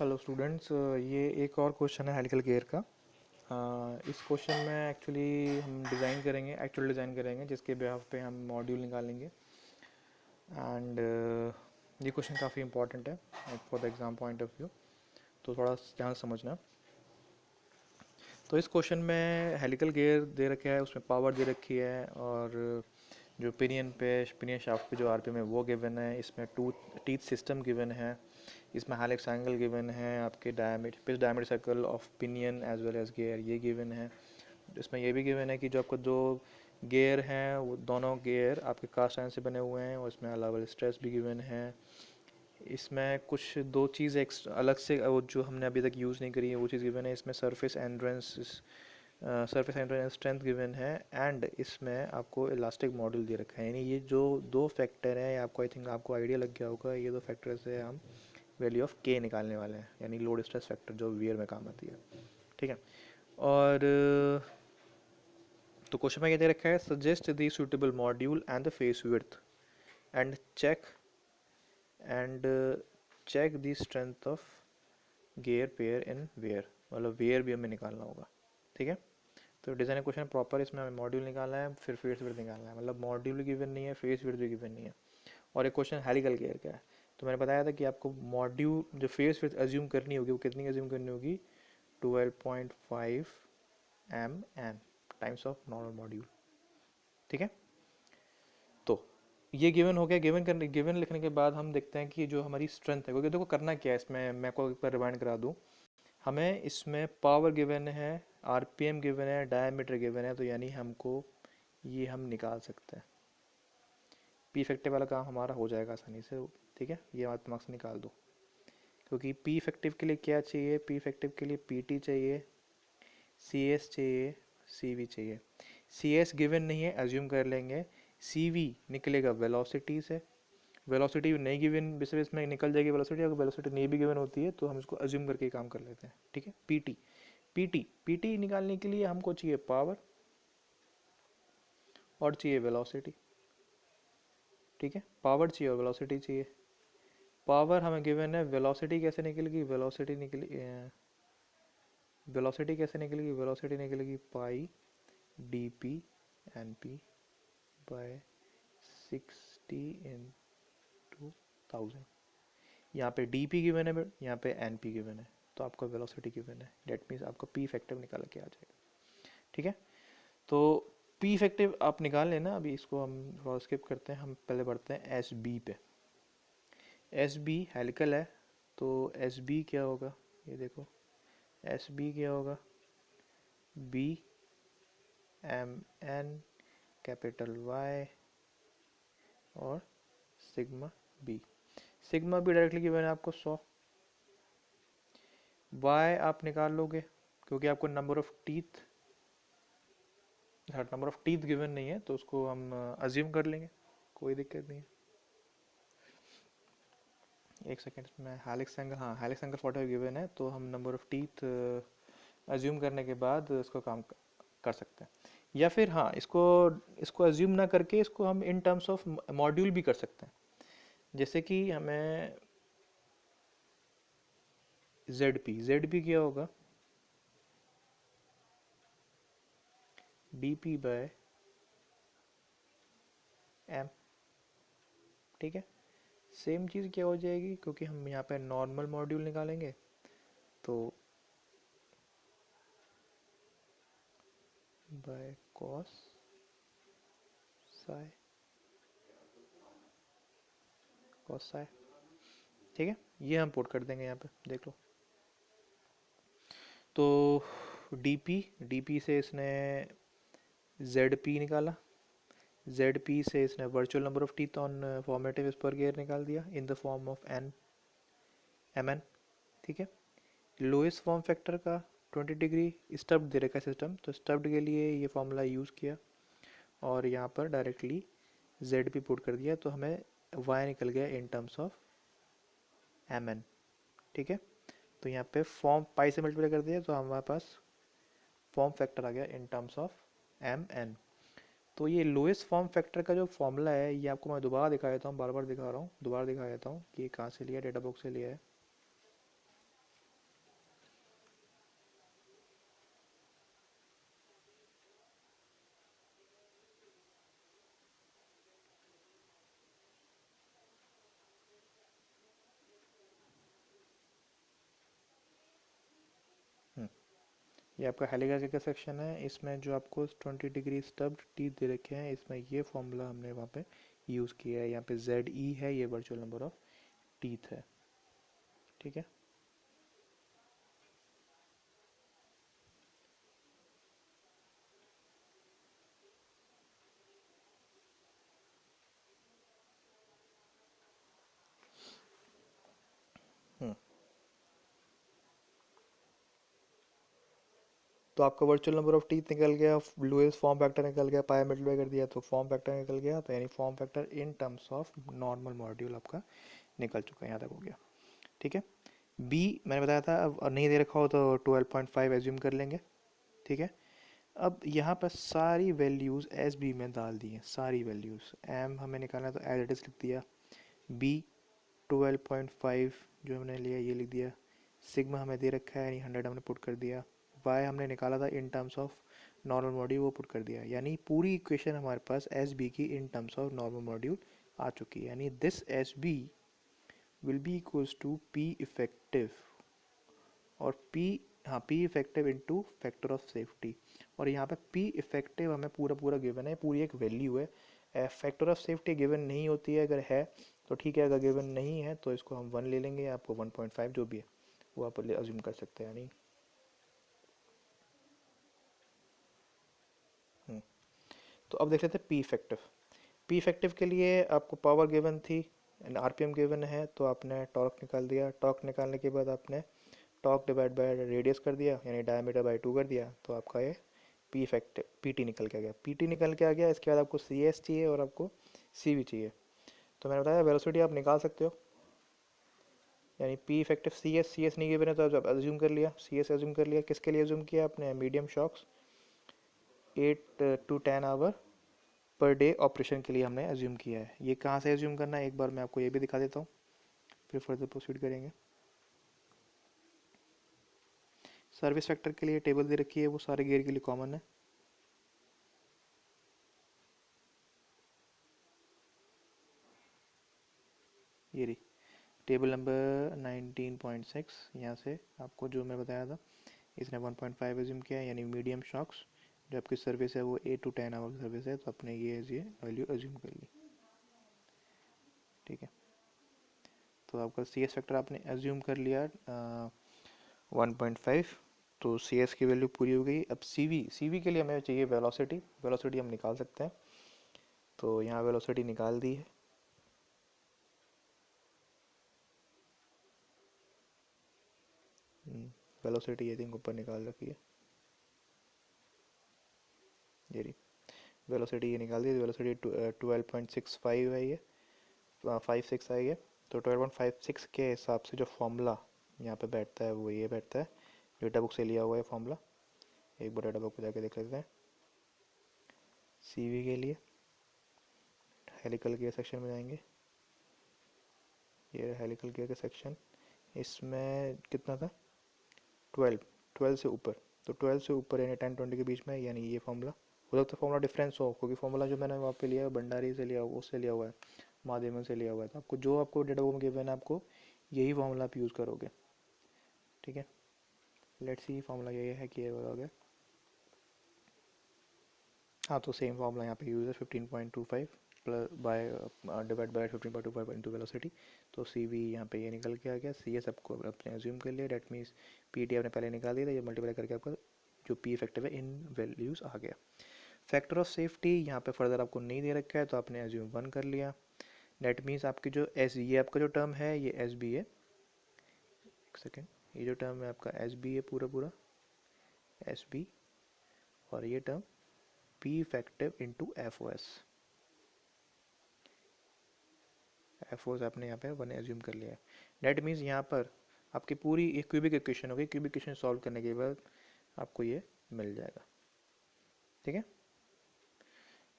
Hello students, ये एक और क्वेश्चन है हेलिकल गेयर का। इस क्वेश्चन में एक्चुअली हम एक्चुअल डिज़ाइन करेंगे जिसके बिहाफ पे हम मॉड्यूल निकालेंगे। एंड ये क्वेश्चन काफ़ी इंपॉर्टेंट है for the exam point of view, तो थोड़ा ध्यान से समझना। तो इस क्वेश्चन में हेलिकल गेयर दे रखा है, उसमें पावर दे रखी है, और जो पिनियन शाफ्ट पे जो आरपीएम है वो गिवन है। इसमें टू टीथ सिस्टम गिवन है। इसमें हेलिक्स एंगल गिवन है, आपके pitch diameter circle of pinion as well as gear ये गिवन है। इसमें ये भी गिवन है कि जो आपको जो गेयर हैं वो दोनों गेयर आपके कास्ट आयरन से बने हुए हैं, और इसमें अलग अलग स्ट्रेस भी गिवन है। इसमें कुछ दो चीज़ अलग से वो जो हमने अभी तक यूज़ नहीं करी है वो चीज़ गिवन है। इसमें सरफेस एंड्रेंस स्ट्रेंथ गिवन है, एंड इसमें आपको इलास्टिक मॉडल दे रखा है। यानी ये जो दो फैक्टर हैं, आपको आई थिंक आपको आइडिया लग गया होगा, ये दो फैक्टर से हम वैल्यू ऑफ के निकालने वाले हैं, यानी लोड स्ट्रेस फैक्टर जो वियर में काम आती है। ठीक है। और तो क्वेश्चन में ये दे रखा है, suggest the suitable module and the face width and and check the strength of gear pair in wear, मतलब वेयर भी हमें निकालना होगा। ठीक है। तो डिज़ाइन क्वेश्चन प्रॉपर, इसमें हमें मॉड्यूल निकालना है, फिर फेस विड्थ निकालना है, मतलब मॉड्यूल भी गिवन नहीं है, फेस विड्थ भी गिवन नहीं है। और एक क्वेश्चन हेलिकल गियर का है। तो मैंने बताया था कि आपको मॉड्यूल जो फेस विड्थ अज्यूम करनी होगी वो कितनी अज्यूम करनी होगी, 12.5 mm times of normal module. ठीक है। तो ये गिवन हो गया। गिवन लिखने के बाद हम देखते हैं कि जो हमारी स्ट्रेंथ है, क्योंकि देखो करना क्या है इसमें, मैं को एक बार रिमाइंड करा दूं। हमें इसमें पावर गिवन है, आरपीएम गिवन है, डायमीटर गिवन है, तो यानी हमको ये हम निकाल सकते हैं। पी इफेक्टिव वाला काम हमारा हो जाएगा आसानी से। ठीक है, ये आप दिमाग से निकाल दो, क्योंकि पी इफेक्टिव के लिए क्या चाहिए, पी इफेक्टिव के लिए पीटी चाहिए, सी एस चाहिए, सी वी चाहिए। सी एस गिवन नहीं है, एज्यूम कर लेंगे। सी वी निकलेगा वेलोसिटी से, वेलोसिटी नहीं गिवन बेसिस में निकल जाएगी वेलोसिटी। अगर वेलोसिटी नहीं भी गिवन होती है तो हम इसको एज्यूम करके काम कर लेते हैं। ठीक है। पीटी पीटी पीटी निकालने के लिए हमको चाहिए पावर और चाहिए वेलोसिटी। ठीक है, पावर चाहिए और वेलोसिटी चाहिए। पावर हमें गिवन है, वेलोसिटी कैसे निकलेगी, वेलोसिटी निकलेगी pi D P N P by 60 into 1000। यहाँ पे डी पी गिवन है, यहाँ पे एन पी गिवन है, तो आपका वेलोसिटी गिवन है। डेट मीन्स आपका पी इफेक्टिव निकाल के आ जाएगा। ठीक है। तो पी इफेक्टिव आप निकाल लेना, अभी इसको हम थोड़ा स्किप करते हैं, हम पहले बढ़ते हैं एस बी पे। एस बी हेलिकल है, तो एस बी क्या होगा, ये देखो एस बी क्या होगा, B M N capital Y और sigma B. Sigma B directly given है आपको 100। वाई आप निकाल लोगे क्योंकि आपको नंबर ऑफ टीथ गिवन नहीं है, तो उसको हम अज्यूम कर लेंगे, कोई दिक्कत नहीं है। एक सेकेंड में हेलिक्स एंगल, हाँ हेलिक्स एंगल 45 गिवन है, तो हम नंबर ऑफ टीथ अज्यूम करने के बाद इसको काम कर सकते हैं। या फिर हाँ, इसको इसको अज्यूम ना करके इसको हम इन टर्म्स ऑफ मॉड्यूल भी कर सकते हैं। जैसे कि हमें जेड पी क्या होगा, डी पी बाय एम। ठीक है, सेम चीज़ क्या हो जाएगी, क्योंकि हम यहाँ पे नॉर्मल मॉड्यूल निकालेंगे, तो by cos psi cos psi. ठीक है, ये हम पुट कर देंगे यहाँ पे, देख लो। तो डीपी से इसने जेड पी निकाला, जेड पी से इसने virtual number of teeth on formative spur gear निकाल दिया in the form of N M N. ठीक है, लोएस्ट फॉर्म फैक्टर का 20 डिग्री स्टब्ड दे रखा है सिस्टम, तो स्टब्ड के लिए ये फॉर्मूला यूज़ किया और यहाँ पर डायरेक्टली जेड पी पुट कर दिया, तो हमें वाई निकल गया in terms of M N. ठीक है, तो यहाँ पे फॉर्म पाई से मल्टीप्लाई कर दिया तो हमारे पास फॉर्म फैक्टर आ गया in terms of M N. तो ये लोएस्ट फॉर्म फैक्टर का जो फॉर्मूला है, ये आपको मैं दोबारा दिखा देता हूँ, बार बार दिखा रहा हूँ, दोबारा दिखा देता हूँ कि ये कहाँ से लिया, डेटा बुक से लिया है। ये आपका हेलिका गेयर का सेक्शन है। इसमें जो आपको 20 डिग्री स्टब्ड टीथ दे रखे हैं, इसमें ये फॉर्मूला हमने वहाँ पे यूज़ किया है। यहाँ पे ZE है, ये वर्चुअल नंबर ऑफ टीथ है। ठीक है। हम्म तो आपका वर्चुअल नंबर ऑफ टीथ निकल गया, लुईस फॉर्म फैक्टर निकल गया, पाई मल्टीप्लाई कर दिया तो फॉर्म फैक्टर निकल गया। तो यानी form factor in terms of normal module आपका निकल चुका है, यहाँ तक हो गया। ठीक है। बी मैंने बताया था, अब नहीं दे रखा हो तो 12.5 एज्यूम कर लेंगे। ठीक है। अब यहाँ पर सारी वैल्यूज़ एस बी में डाल दी हैं, सारी वैल्यूज़। एम हमें निकालना है तो एज इट इज़ लिख दिया। बी 12.5 जो हमने लिया ये लिख दिया। सिग्मा हमें दे रखा है, यानी 100 हमने पुट कर दिया। वाई हमने निकाला था इन टर्म्स ऑफ नॉर्मल मॉड्यूल, वो पुट कर दिया। यानी पूरी इक्वेशन हमारे पास एस बी की in terms of normal module आ चुकी है। यानी this S B will be equals to P effective, और P, हाँ P effective into factor of safety. और यहाँ पे P इफेक्टिव हमें पूरा पूरा गिवन है, पूरी एक वैल्यू है। फैक्टर ऑफ सेफ्टी गिवन नहीं होती है, अगर है तो ठीक है, अगर गिवन नहीं है तो इसको हम 1 ले लेंगे, आपको 1.5 जो भी है वो आप अज्यूम कर सकते हैं। नहीं। हम्म, तो अब देख लेते हैं P इफेक्टिव। P इफेक्टिव के लिए आपको पावर गिवन थी एंड RPM गिवन है, तो आपने टॉर्क निकाल दिया। टॉर्क निकालने के बाद आपने टॉक डिवाइड बाय रेडियस कर दिया, यानी डायमीटर बाय 2 कर दिया, तो आपका ये पी इफेक्टिव पीटी निकल के आ गया। पीटी निकल के आ गया। इसके बाद आपको सीएस चाहिए और आपको सीवी चाहिए। तो मैंने बताया वेलोसिटी आप निकाल सकते हो, यानी पी इफेक्टिव सी एस नहीं गिवन है तो आप एज्यूम कर लिया, सी एस एज्यूम कर लिया। किसके लिए एज्यूम किया आपने? Medium shocks 8 to 10 hour per day operation के लिए हमने एज्यूम किया है। ये कहाँ से एज्यूम करना है एक बार मैं आपको ये भी दिखा देता हूँ, फिर फर्दर प्रोसीड करेंगे। सर्विस फैक्टर के लिए टेबल दे रखी है, वो सारे गियर के लिए कॉमन है। ये रही टेबल नंबर 19.6। यहाँ से आपको जो मैं बताया था, इसने 1.5 एज्यूम किया है, यानी मीडियम शॉक्स जो आपकी सर्विस है वो 8 to 10 आवर की सर्विस है, तो अपने ये वैल्यू एज्यूम कर ली। ठीक है। तो आपका सी एस फैक्टर आपने एज्यूम कर लिया 1.5, तो सी एस की वैल्यू पूरी हो गई। अब सी वी के लिए हमें चाहिए वेलोसिटी। वेलोसिटी हम निकाल सकते हैं, तो यहाँ वेलोसिटी निकाल दी है। वेलोसिटी ये थिंक ऊपर निकाल रखी है, ये रही वेलोसिटी, ये निकाल दी। वेलोसिटी 12.65 है, ये 56 है ये। तो 12.56 के हिसाब से जो फॉर्मूला यहाँ पे बैठता है वो ये बैठता है, डेटा बुक से लिया हुआ है फॉर्मूला। एक बार डेटा बुक पे जाके देख लेते हैं। सीवी के लिए हेलिकल गियर सेक्शन में जाएंगे, ये हेलिकल गियर का सेक्शन। इसमें कितना था? 12 से ऊपर। तो 12 से ऊपर यानी 10-20 के बीच में, यानी ये फॉर्मूला। हो सकता है फॉर्मूला डिफरेंस हो, क्योंकि फॉर्मूला जो मैंने वहाँ पे लिया है भंडारी से लिया हुआ, उससे लिया हुआ है, महादेवन से लिया हुआ है। तो आपको जो आपको डेटा बुक में गिवन है, आपको यही फॉर्मूला आप यूज़ करोगे। ठीक है। लेट्स सी फॉर्मूला ये है कि ये हो गया। हाँ, तो सेम फॉर्मूला यहाँ पे यूज़ है 15.25 plus by divide by 15.25 into velocity. तो सी वी यहाँ पे ये निकल के आ गया। सी एस आपको अपने एज्यूम कर लिया, डेट मीन्स पी टी आपने पहले निकाल दिया था, ये मल्टीप्लाई करके आपका जो पी इफेक्टिव है इन वैल्यूज़ आ गया। फैक्टर ऑफ सेफ्टी यहाँ पे फर्दर आपको नहीं दे रखा है, तो आपने एज्यूम 1 कर लिया। डेट मीन्स आपकी जो एस, ये आपका जो टर्म है ये एस बी है। एक सेकेंड, ये जो टर्म है आपका एस बी है, पूरा पूरा एस बी, और ये term P effective into F O S. F O S आपने यहाँ पे 1 एज्यूम कर लिया है। डेट मीन्स यहाँ पर आपकी पूरी एक क्यूबिक इक्वेशन होगी, क्यूबिक इक्वेशन सॉल्व करने के बाद आपको ये मिल जाएगा। ठीक है,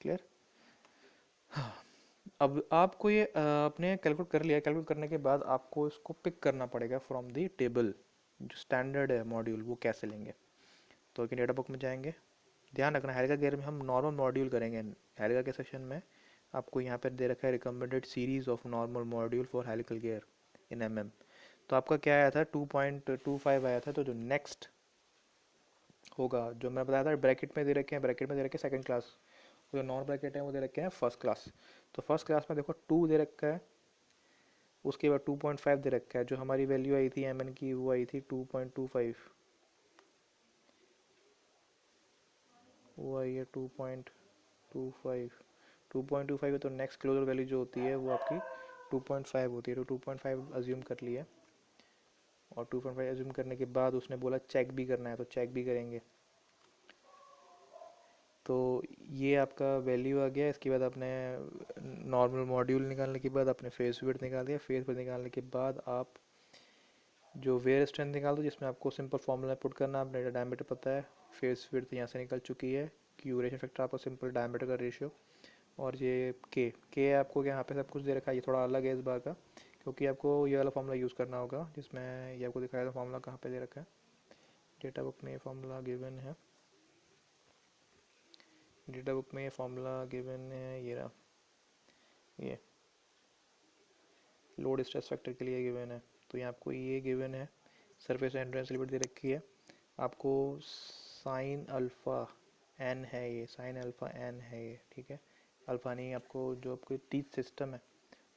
क्लियर। अब आपको ये आपने कैलकुलेट कर लिया। कैलकुलेट करने के बाद आपको इसको पिक करना पड़ेगा फ्रॉम दी टेबल, जो स्टैंडर्ड है मॉड्यूल, वो कैसे लेंगे। तो डेटा बुक में जाएंगे। ध्यान रखना हेलिका गियर में हम नॉर्मल मॉड्यूल करेंगे। हेलिका के सेक्शन में आपको यहाँ पर दे रखा है recommended series of normal module for helical gear in तो आपका क्या आया था? 2.25 आया था। तो जो नेक्स्ट होगा, जो मैं बताया था ब्रैकेट में दे रखे हैं, ब्रैकेट में दे रखे हैं सेकंड क्लास, जो नॉन ब्रैकेट है वो दे रखे हैं फर्स्ट क्लास। तो फर्स्ट क्लास में देखो 2 दे रखा है, उसके बाद 2.5 दे रखा है, जो हमारी वैल्यू आई थी एम एन की वो आई थी 2.25, वो आई है 2.25, 2.25 है, तो नेक्स्ट क्लोजर वैल्यू जो होती है वो आपकी 2.5 होती है, तो 2.5 अज्यूम कर लिया। और 2.5 अज्यूम करने के बाद उसने बोला चेक भी करना है, तो चेक भी करेंगे। तो ये आपका वैल्यू आ गया। इसके बाद आपने नॉर्मल मॉड्यूल निकालने के बाद आपने फेस विड्थ निकाल दिया। फेस विड्थ निकालने के बाद आप जो वेयर स्ट्रेंथ निकाल दो, जिसमें आपको सिंपल फार्मूला पुट करना, आपने डायमीटर पता है, फेस विड्थ यहाँ से निकल चुकी है, क्यूरेशन फैक्टर आपको सिंपल डायमीटर का रेशियो, और ये के आपको यहाँ पे सब कुछ दे रखा है। ये थोड़ा अलग है इस बार का, क्योंकि आपको ये वाला फार्मूला यूज़ करना होगा, जिसमें ये आपको दिखाया था फार्मूला कहाँ पे दे रखा है। डेटा बुक में ये फार्मूला गिवन है, डेटा बुक में ये फार्मूला गिवन है, ये रहा, ये लोड स्ट्रेस फैक्टर के लिए गिवन है। तो ये आपको ये गिवन है, सरफेस एंड्रेंस लिमिट दे रखी है आपको, साइन अल्फ़ा एन है, ये साइन अल्फ़ा एन है ये, ठीक है। अल्फ़ा नहीं, आपको जो आपको टीथ सिस्टम है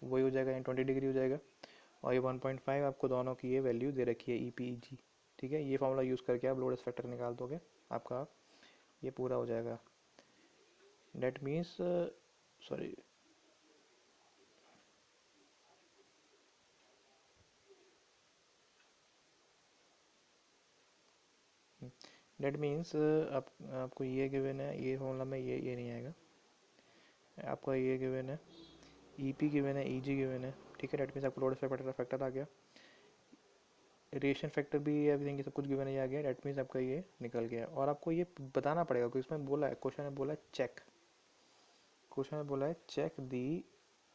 वही हो जाएगा, 20 डिग्री हो जाएगा। और ये 1.5 आपको दोनों की ये वैल्यू दे रखी है ई पी जी, ठीक है। ये फार्मूला यूज़ करके आप लोड फैक्टर निकाल दोगे, आपका ये पूरा हो जाएगा। That means sorry, that means आपको ये गिवन है, ये फॉर्मूला में ये नहीं आएगा, आपका ये गिवन है, ई पी गिवन है, ई जी गिवन है, ठीक है। डेट मीन्स आपको लोड फैक्टर आ गया, रेडिएशन फैक्टर भी, एवरीथिंग ये सब कुछ गिवन है आ गया। डेट मीन्स आपका ये निकल गया। और आपको ये बताना पड़ेगा, क्योंकि इसमें बोला है, क्वेश्चन में बोला है चेक, क्वेश्चन में बोला है check the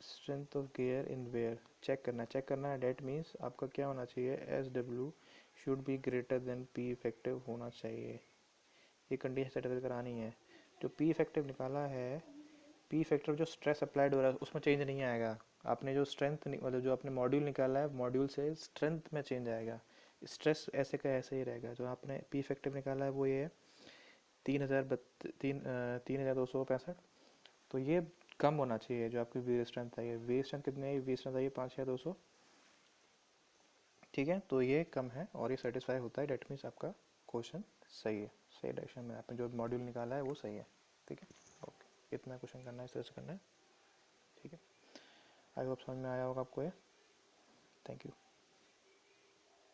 strength of gear in wear, check करना है। डेट मीन्स आपका क्या होना चाहिए, S W should be greater than P effective होना चाहिए, ये कंडीशन सेटिस्फाई करानी है। जो पी इफेक्टिव निकाला है, पी फैक्टर जो स्ट्रेस अप्लाइड हो रहा है उसमें चेंज नहीं आएगा। आपने जो स्ट्रेंथ मतलब जो आपने मॉड्यूल निकाला है, मॉड्यूल से स्ट्रेंथ में चेंज आएगा, स्ट्रेस ऐसे का ऐसे ही रहेगा। जो आपने पी फैक्टर निकाला है वो ये है 3265, तो ये कम होना चाहिए। जो आपकी वी स्ट्रेंथ है, ये वी स्ट्रेंथ कितनी है, वी स्ट्रेंथ है 56200, ठीक है। तो ये कम है और ये सेटिस्फाई होता है। डेट मीन्स आपका क्वेश्चन सही है, सही डायरेक्शन में आपने जो मॉड्यूल निकाला है वो सही है, ठीक है। ओके, इतना क्वेश्चन करना है, इस तरह से करना है, ठीक है। आई होप समझ में आया होगा आपको ये। Thank you.